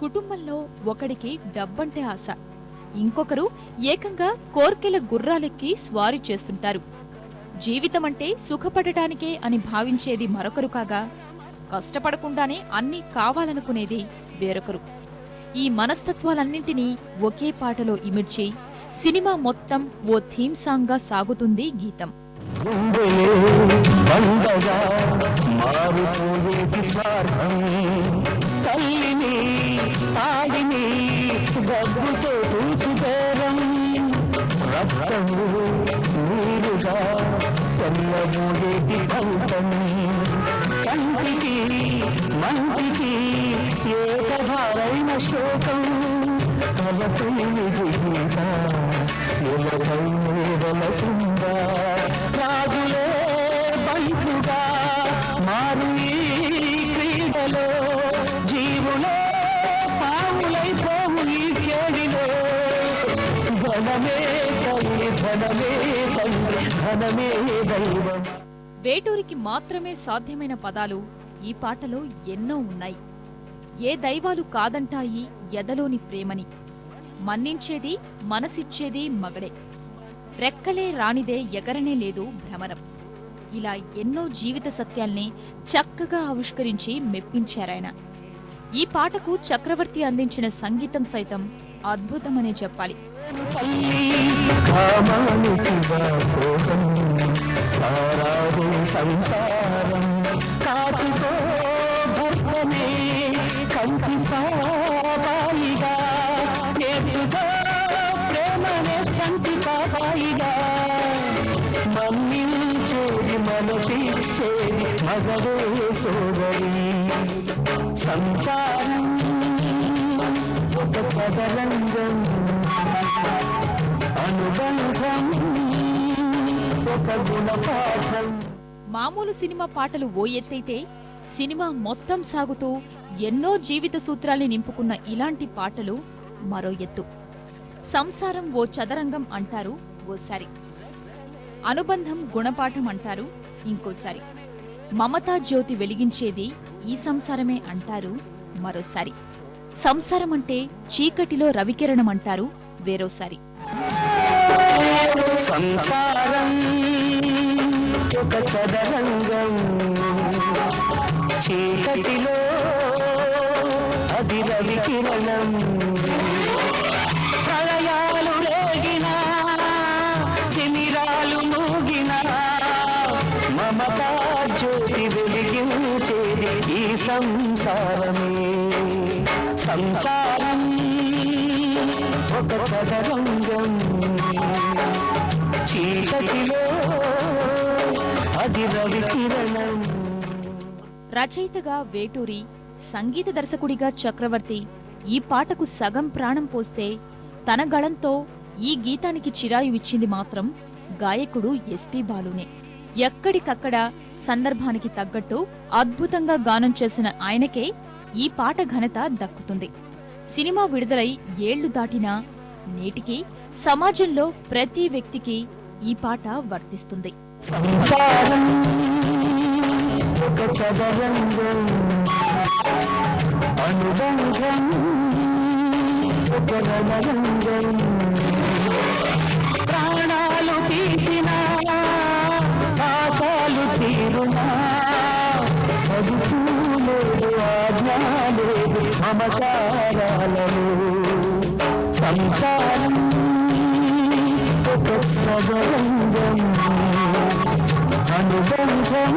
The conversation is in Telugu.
కుటుంబంలో ఒకడికి డబ్బంటే ఆశ, ఇంకొకరు ఏకంగా కోర్కెల గుర్రాలెక్కి స్వారీ చేస్తుంటారు. జీవితమంటే సుఖపడటానికే అని భావించేది మరొకరు కాగా, కష్టపడకుండానే అన్నీ కావాలనుకునేది వేరొకరు. ఈ మనస్తత్వాలన్నింటినీ ఒకే పాటలో ఇమిడ్చి సినిమా మొత్తం ఓ థీమ్ సాంగ్గా సాగుతుంది గీతం. కంటికి మంటికి ఏకధారైన శోకం రాజులే బంటుగా మారు ఈ క్రీడలో, జీవులే పావులైపోవు ఈ కేడిలో. ధనమే తల్లి, ధనమే తండ్రి, ధనమే దైవం. వేటూరికి మాత్రమే సాధ్యమైన పదాలు ఈ పాటలో ఎన్నో ఉన్నాయి. ఏ దైవాలు కాదంటాయి ఎదలోని ప్రేమని, మన్నించేది మనసిచ్చేది మగడే, రెక్కలే రానిదే ఎగరనే లేదు భ్రమరం. ఇలా ఎన్నో జీవిత సత్యాల్ని చక్కగా ఆవిష్కరించి మెప్పించారాయన. ఈ పాటకు చక్రవర్తి అందించిన సంగీతం సైతం అద్భుతమనే చెప్పాలి. సంసారం కాచుకో భర్తనే కంటి పాపాయిగా, నేర్చుకో ప్రేమనే సంతి పాపాయిగా, మన్నించేది మనసిచ్చేది మగవే సోదరి. సంసారం ఒక చదరంగం, అనుబంధం ఒక గుణపాఠం. మామూలు సినిమా పాటలు ఓ ఎత్తైతే, సినిమా మొత్తం సాగుతూ ఎన్నో జీవిత సూత్రాల్ని నింపుకున్న ఇలాంటి పాటలు మరో ఎత్తు. సంసారం ఓ చదరంగం అంటారు ఓసారి, అనుబంధం గుణపాఠం అంటారు ఇంకోసారి, మమతా జ్యోతి వెలిగించేది ఈ సంసారమే అంటారు మరోసారి, సంసారం అంటే చీకటిలో రవికిరణం అంటారు వేరోసారి. సంసారం ఒక చదరంగం, చీకటిలో అది రవికిరణం. ప్రళయాలు రేగినా, తిమిరాలు మూగినా, మమతా జ్యోతి వెలిగించేది ఈ సంసారమే. సంసారం ఒక చదరంగం, చీకటిలో అది రవికిరణం. రచయితగా వేటూరి, సంగీత దర్శకుడిగా చక్రవర్తి ఈ పాటకు సగం ప్రాణం పోస్తే, తన గళంతో ఈ గీతానికి చిరాయు ఇచ్చింది మాత్రం గాయకుడు ఎస్పి బాలునే. ఎక్కడికక్కడ సందర్భానికి తగ్గట్టు అద్భుతంగా గానం చేసిన ఆయనకే ఈ పాట ఘనత దక్కుతుంది. సినిమా విడుదలై ఏళ్లు దాటినా నేటికి సమాజంలో ప్రతి వ్యక్తికి ఈ పాట వర్తిస్తుంది. సంసారం ఒక చదరంగం, అనుబంధం ఒక రణరంగం. ప్రాణాలు తీసినా, ఆశలు తీరునా, అదుపులేదు ఆజ్ఞాలేదు మమకారాలను. సంసారం ఒక చదరంగం, అనుబంధం